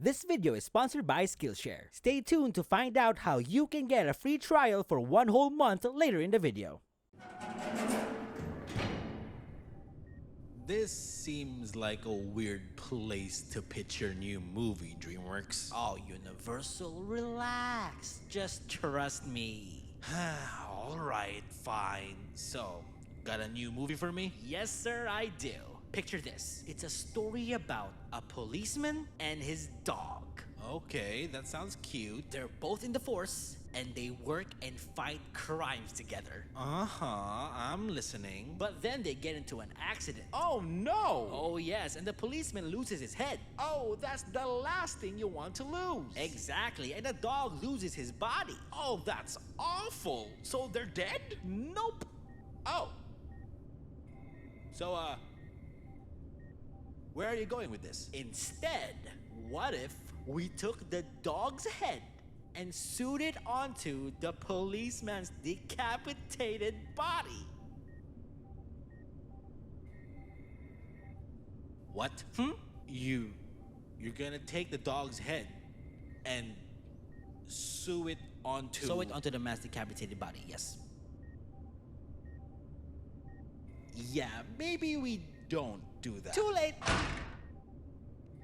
This video is sponsored by Skillshare. Stay tuned to find out how you can get a free trial for 1 whole month later in the video. This seems like a weird place to pitch your new movie, DreamWorks. Oh, Universal, relax. Just trust me. Alright, fine. So, got a new movie for me? Yes, sir, I do. Picture this. It's a story about a policeman and his dog. Okay, that sounds cute. They're both in the force, and they work and fight crimes together. I'm listening. But then they get into an accident. Oh no! Oh yes, and the policeman loses his head. Oh, that's the last thing you want to lose. Exactly, and the dog loses his body. Oh, that's awful. So they're dead? Nope. Oh. So, where are you going with this? Instead, what if we took the dog's head and sewed it onto the policeman's decapitated body? What? You're gonna take the dog's head and sew it onto... Sew it onto the man's decapitated body, yes. Yeah, maybe we don't do that. Too late!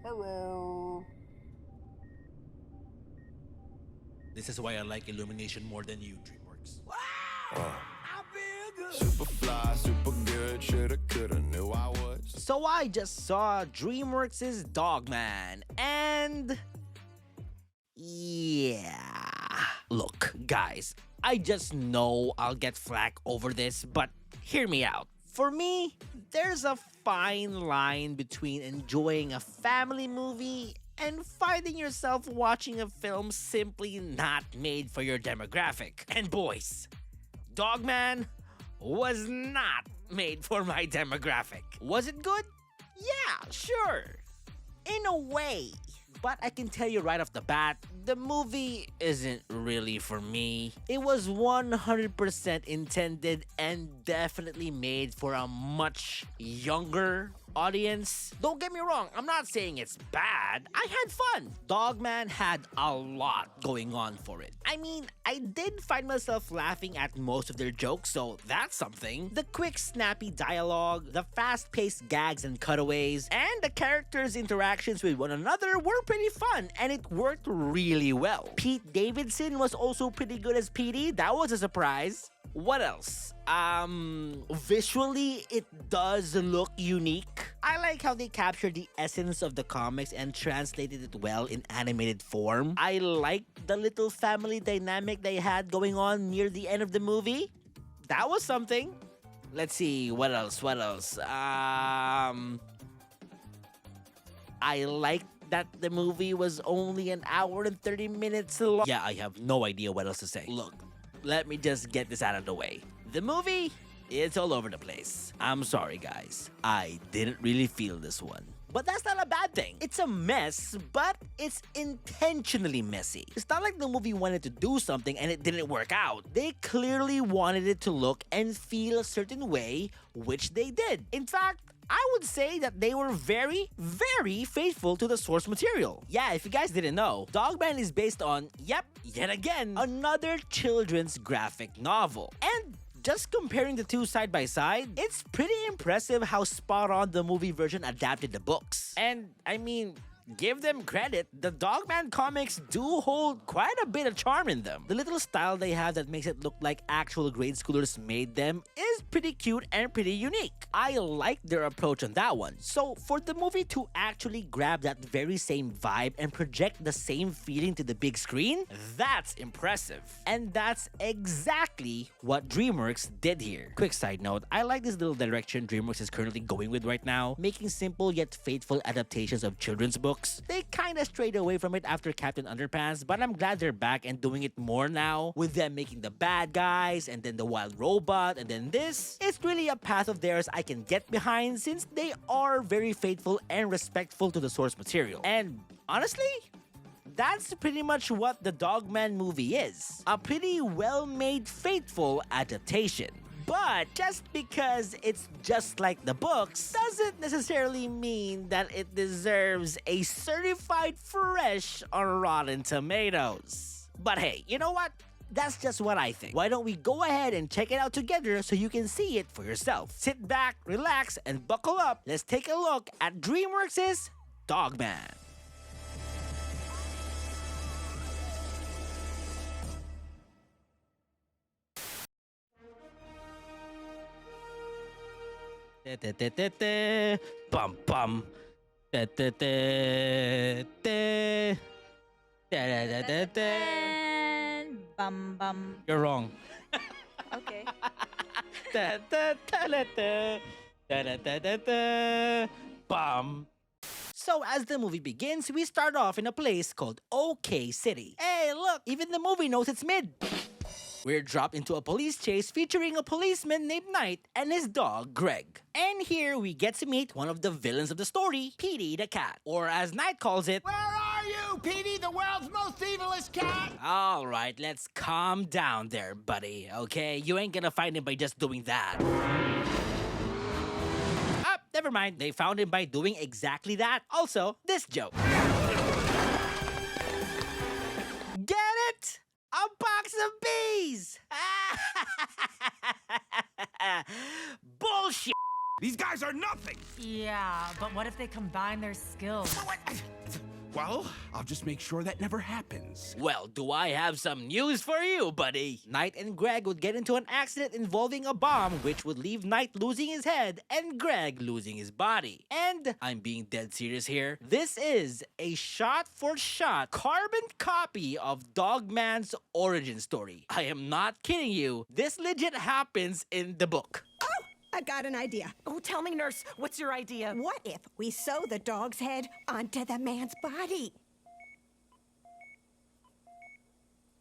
Hello. This is why I like Illumination more than you, DreamWorks. I feel good. Super fly, super good, shoulda, coulda, knew I was. So I just saw DreamWorks' Dogman, and... yeah. Look, guys, I just know I'll get flack over this, but hear me out. For me, there's a fine line between enjoying a family movie and finding yourself watching a film simply not made for your demographic. And boys, Dogman was not made for my demographic. Was it good? Yeah, sure. In a way. But I can tell you right off the bat, the movie isn't really for me. It was 100% intended and definitely made for a much younger audience. Don't get me wrong, I'm not saying it's bad. I had fun. Dogman had a lot going on for it. I mean, I did find myself laughing at most of their jokes, so that's something. The quick, snappy dialogue, the fast-paced gags and cutaways, and the characters' interactions with one another were pretty fun, and it worked really well. Pete Davidson was also pretty good as Petey. That was a surprise. What else? Visually, it does look unique. I like how they captured the essence of the comics and translated it well in animated form. I liked the little family dynamic they had going on near the end of the movie. That was something. Let's see, what else? I liked that the movie was only an hour and 30 minutes long. Yeah, I have no idea what else to say. Look, let me just get this out of the way. The movie, it's all over the place. I'm sorry, guys. I didn't really feel this one. But that's not a bad thing. It's a mess, but it's intentionally messy. It's not like the movie wanted to do something and it didn't work out. They clearly wanted it to look and feel a certain way, which they did. In fact, I would say that they were very, very faithful to the source material. Yeah, if you guys didn't know, Dogman is based on, yet again, another children's graphic novel. And just comparing the two side by side, it's pretty impressive how spot on the movie version adapted the books. And I mean, give them credit, the Dogman comics do hold quite a bit of charm in them. The little style they have that makes it look like actual grade schoolers made them is pretty cute and pretty unique. I like their approach on that one. So for the movie to actually grab that very same vibe and project the same feeling to the big screen, that's impressive. And that's exactly what DreamWorks did here. Quick side note, I like this little direction DreamWorks is currently going with right now, making simple yet faithful adaptations of children's books. They kinda strayed away from it after Captain Underpants, but I'm glad they're back and doing it more now, with them making the bad guys, and then the wild robot, and then this. It's really a path of theirs I can get behind since they are very faithful and respectful to the source material. And honestly, that's pretty much what the Dogman movie is. A pretty well-made, faithful adaptation. But just because it's just like the books doesn't necessarily mean that it deserves a certified fresh on Rotten Tomatoes. But hey, you know what? That's just what I think. Why don't we go ahead and check it out together so you can see it for yourself? Sit back, relax, and buckle up. Let's take a look at DreamWorks' Dogman. Bum bum. Bum bum. You're wrong. Okay. Bum. So as the movie begins, we start off in a place called OK City. Hey, look, even the movie knows it's mid. We're dropped into a police chase featuring a policeman named Knight and his dog, Greg. And here we get to meet one of the villains of the story, Petey the cat. Or as Knight calls it, Where are you, Petey, the world's most evilest cat? all right, let's calm down there, buddy, okay? You ain't gonna find him by just doing that. Ah, never mind. They found him by doing exactly that. Also, this joke. Get it? A box of bees! Bullshit! These guys are nothing. Yeah, but what if they combine their skills? Well, I'll just make sure that never happens. Well, do I have some news for you, buddy? Knight and Greg would get into an accident involving a bomb, which would leave Knight losing his head and Greg losing his body. And I'm being dead serious here. This is a shot-for-shot carbon copy of Dogman's origin story. I am not kidding you. This legit happens in the book. I got an idea. Oh, tell me, nurse, what's your idea? What if we sew the dog's head onto the man's body?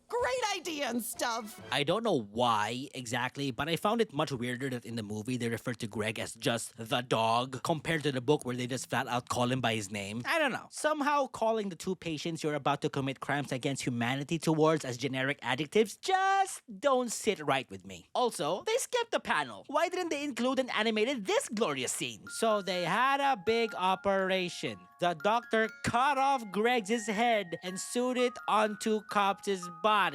Great idea and stuff. I don't know why exactly, but I found it much weirder that in the movie they refer to Greg as just the dog compared to the book where they just flat out call him by his name. I don't know. Somehow calling the two patients you're about to commit crimes against humanity towards as generic adjectives just don't sit right with me. Also, they skipped the panel. Why didn't they include and animated this glorious scene? So they had a big operation. The doctor cut off Greg's head and sewed it onto Cobb's body.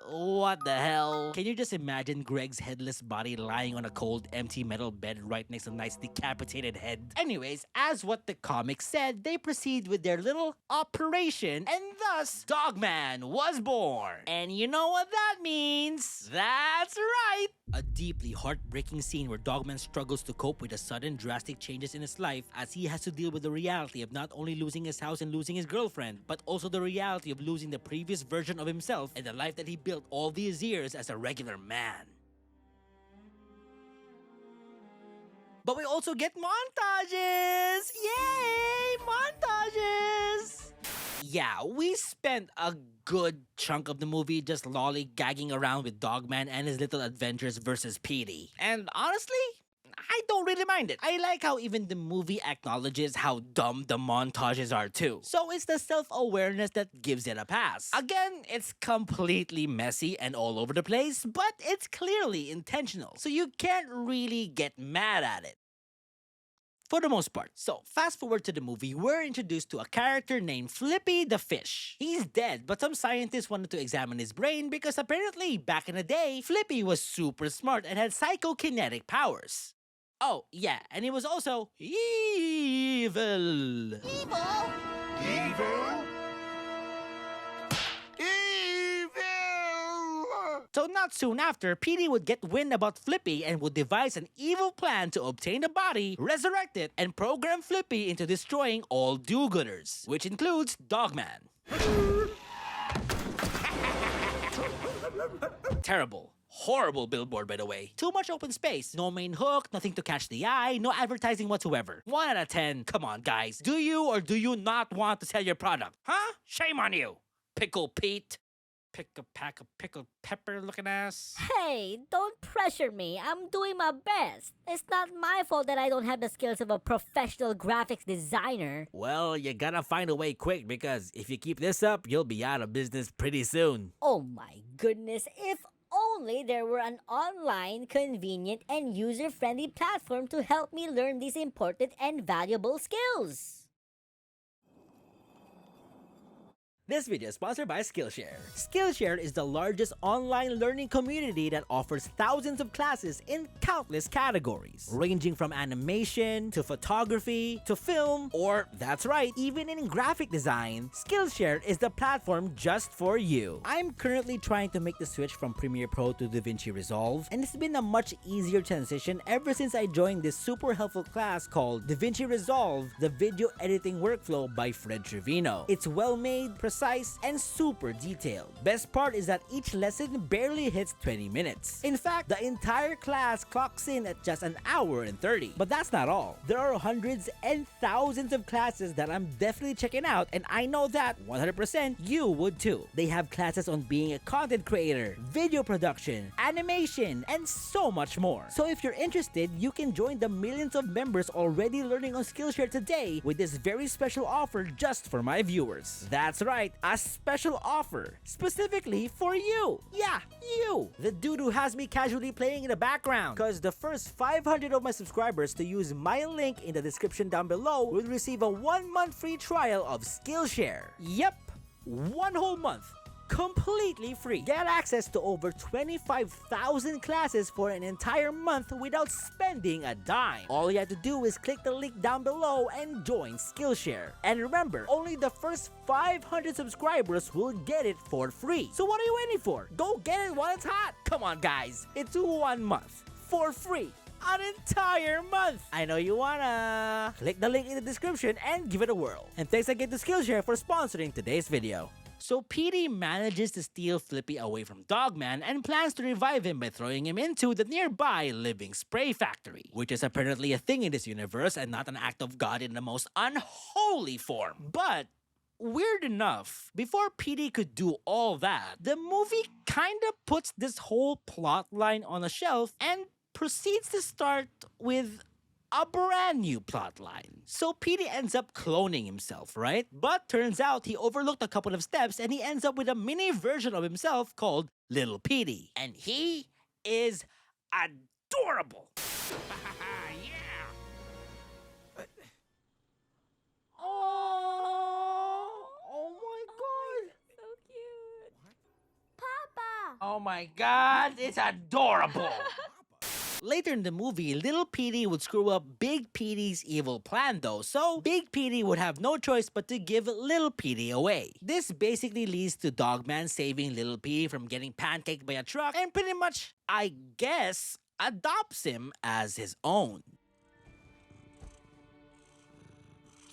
What the hell? Can you just imagine Greg's headless body lying on a cold, empty metal bed right next to Knight's decapitated head? Anyways, as what the comic said, they proceed with their little operation, and thus, Dogman was born. And you know what that means? That's right! A deeply heartbreaking scene where Dogman struggles to cope with the sudden drastic changes in his life as he has to deal with the reality of not only losing his house and losing his girlfriend, but also the reality of losing the previous version of himself and the life that he built all these years as a regular man. But we also get montages! Yay! Montages! Yeah, we spent a good chunk of the movie just lollygagging around with Dogman and his little adventures versus Petey. And honestly, I don't really mind it. I like how even the movie acknowledges how dumb the montages are too. So it's the self-awareness that gives it a pass. Again, it's completely messy and all over the place, but it's clearly intentional. So you can't really get mad at it. For the most part. So, fast forward to the movie, we're introduced to a character named Flippy the Fish. He's dead, but some scientists wanted to examine his brain because apparently, back in the day, Flippy was super smart and had psychokinetic powers. Oh, yeah, and he was also evil. Evil? So not soon after, Petey would get wind about Flippy and would devise an evil plan to obtain the body, resurrect it, and program Flippy into destroying all do-gooders, which includes Dogman. Terrible. Horrible billboard, by the way. Too much open space, no main hook, nothing to catch the eye, no advertising whatsoever. 1 out of 10. Come on, guys. Do you or do you not want to sell your product? Huh? Shame on you. Pickle Pete. Pick a pack of pickled pepper looking ass. Hey, don't pressure me. I'm doing my best. It's not my fault that I don't have the skills of a professional graphics designer. Well, you gotta find a way quick because if you keep this up, you'll be out of business pretty soon. Oh my goodness, if only there were an online, convenient, and user-friendly platform to help me learn these important and valuable skills. This video is sponsored by Skillshare. Skillshare is the largest online learning community that offers thousands of classes in countless categories, ranging from animation to photography to film, or that's right, even in graphic design. Skillshare is the platform just for you. I'm currently trying to make the switch from Premiere Pro to DaVinci Resolve, and it's been a much easier transition ever since I joined this super helpful class called DaVinci Resolve, the video editing workflow by Fred Trevino. It's well made, precise, and super detailed. Best part is that each lesson barely hits 20 minutes. In fact, the entire class clocks in at just an hour and 30. But that's not all. There are hundreds and thousands of classes that I'm definitely checking out, and I know that 100% you would too. They have classes on being a content creator, video production, animation, and so much more. So if you're interested, you can join the millions of members already learning on Skillshare today with this very special offer just for my viewers. That's right, a special offer specifically for you. Yeah, you, the dude who has me casually playing in the background. Because the first 500 of my subscribers to use my link in the description down below will receive a 1-month free trial of Skillshare. Yep, 1 whole month. Completely free. Get access to over 25,000 classes for an entire month without spending a dime. All you have to do is click the link down below and join Skillshare. And remember, only the first 500 subscribers will get it for free. So what are you waiting for? Go get it while it's hot. Come on, guys. It's 1 month for free. An entire month. I know you wanna. Click the link in the description and give it a whirl. And thanks again to Skillshare for sponsoring today's video. So Petey manages to steal Flippy away from Dogman and plans to revive him by throwing him into the nearby living spray factory, which is apparently a thing in this universe and not an act of God in the most unholy form. But weird enough, before Petey could do all that, the movie kinda puts this whole plot line on a shelf and proceeds to start with a brand new plot line. So Petey ends up cloning himself, right? But turns out he overlooked a couple of steps and he ends up with a mini version of himself called Little Petey. And he is adorable. Oh my god. So cute. Papa! Oh my god, it's adorable. Later in the movie, Little Petey would screw up Big Petey's evil plan though, so Big Petey would have no choice but to give Little Petey away. This basically leads to Dogman saving Little Petey from getting pancaked by a truck and pretty much, I guess, adopts him as his own.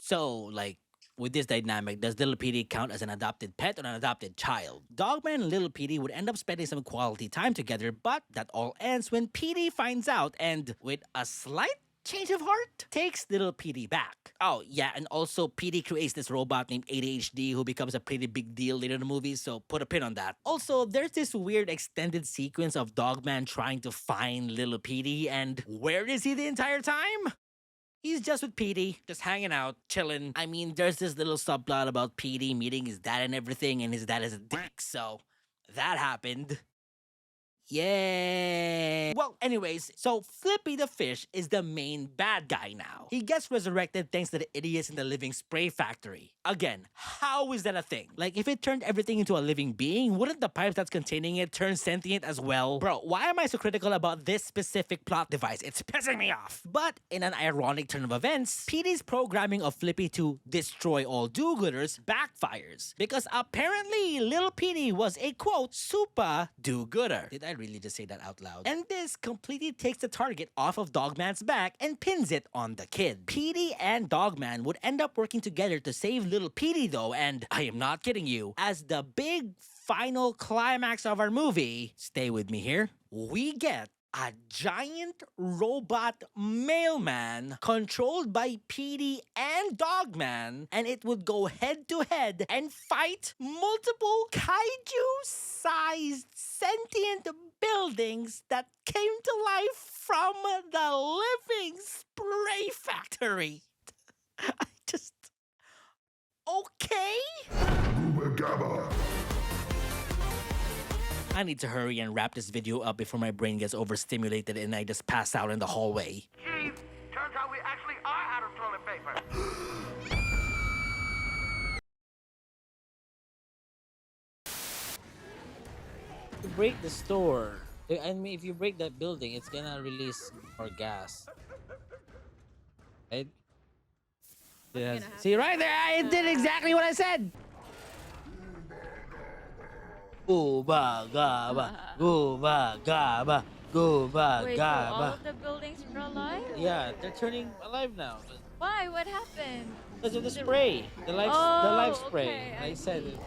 So, like, with this dynamic, does Little Petey count as an adopted pet or an adopted child? Dogman and Little Petey would end up spending some quality time together, but that all ends when Petey finds out and, with a slight change of heart, takes Little Petey back. Oh, yeah, and also Petey creates this robot named ADHD who becomes a pretty big deal later in the movie, so put a pin on that. Also, there's this weird extended sequence of Dogman trying to find Little Petey, and where is he the entire time? He's just with Petey, just hanging out, chilling. I mean, there's this little subplot about Petey meeting his dad and everything, and his dad is a dick, so that happened. Yay! Well, anyways, so Flippy the fish is the main bad guy now. He gets resurrected thanks to the idiots in the living spray factory. Again, how is that a thing? Like, if it turned everything into a living being, wouldn't the pipes that's containing it turn sentient as well? Bro, why am I so critical about this specific plot device? It's pissing me off. But in an ironic turn of events, Petey's programming of Flippy to destroy all do-gooders backfires. Because apparently, Little Petey was a, quote, super do-gooder. Did I really just say that out loud? And this completely takes the target off of Dogman's back and pins it on the kid. Petey and Dogman would end up working together to save Little Petey though, and I am not kidding you, as the big final climax of our movie, stay with me here, we get a giant robot mailman controlled by Petey and Dogman, and it would go head to head and fight multiple kaiju-sized sentient buildings that came to life from the living spray factory. I just... Okay? I need to hurry and wrap this video up before my brain gets overstimulated and I just pass out in the hallway. Chief, turns out we actually are out of toilet paper. To break the store, I mean, if you break that building, it's gonna release more gas. Right? See right there, I did exactly what I said. Gooba gaba, gooba gaba, gooba Wait, so all gaba. of the buildings are alive? Yeah, they're turning alive now. Why? What happened? Because of the spray, the life Oh, spray. okay, I I said see. it.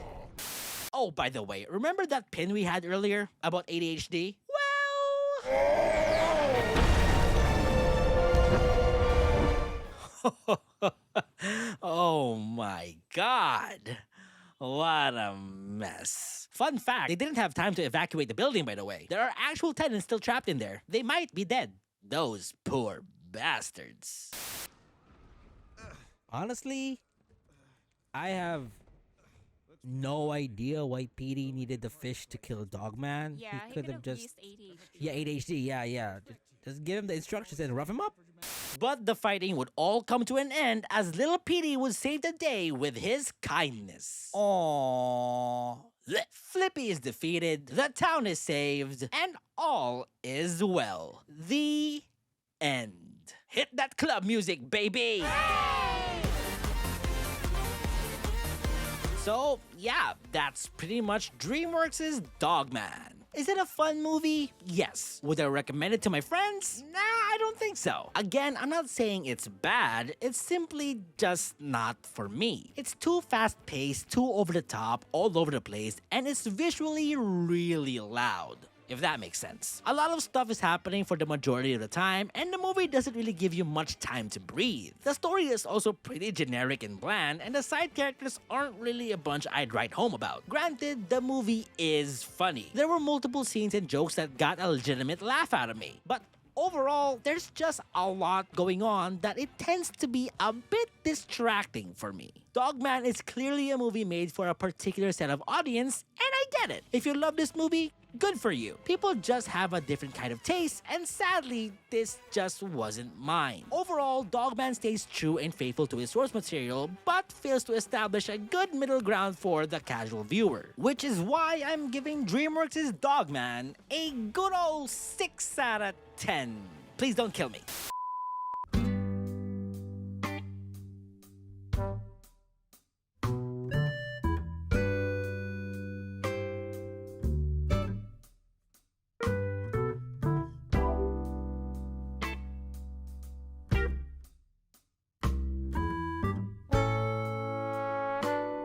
Oh, by the way, remember that pin we had earlier about ADHD? Well... Oh my god. What a mess. Fun fact, they didn't have time to evacuate the building, by the way. There are actual tenants still trapped in there. They might be dead. Those poor bastards. Honestly, I have no idea why PD needed the fish to kill Dogman. Yeah, he could have just used ADHD. yeah, ADHD. Yeah. Just give him the instructions and rough him up. But the fighting would all come to an end as little Petey would save the day with his kindness. Aww. Flippy is defeated, the town is saved, and all is well. The end. Hit that club music, baby! So, yeah, that's pretty much DreamWorks' Dogman. Is it a fun movie? Yes. Would I recommend it to my friends? Nah, I don't think so. Again, I'm not saying it's bad, it's simply just not for me. It's too fast-paced, too over-the-top, all over the place, and it's visually really loud. If that makes sense. A lot of stuff is happening for the majority of the time, and the movie doesn't really give you much time to breathe. The story is also pretty generic and bland, and the side characters aren't really a bunch I'd write home about. Granted, the movie is funny. There were multiple scenes and jokes that got a legitimate laugh out of me, but overall, there's just a lot going on that it tends to be a bit distracting for me. Dogman is clearly a movie made for a particular set of audience, and I get it. If you love this movie, good for you. People just have a different kind of taste, and sadly, this just wasn't mine. Overall, Dogman stays true and faithful to his source material, but fails to establish a good middle ground for the casual viewer. Which is why I'm giving DreamWorks' Dogman a good old 6 out of 10. Please don't kill me.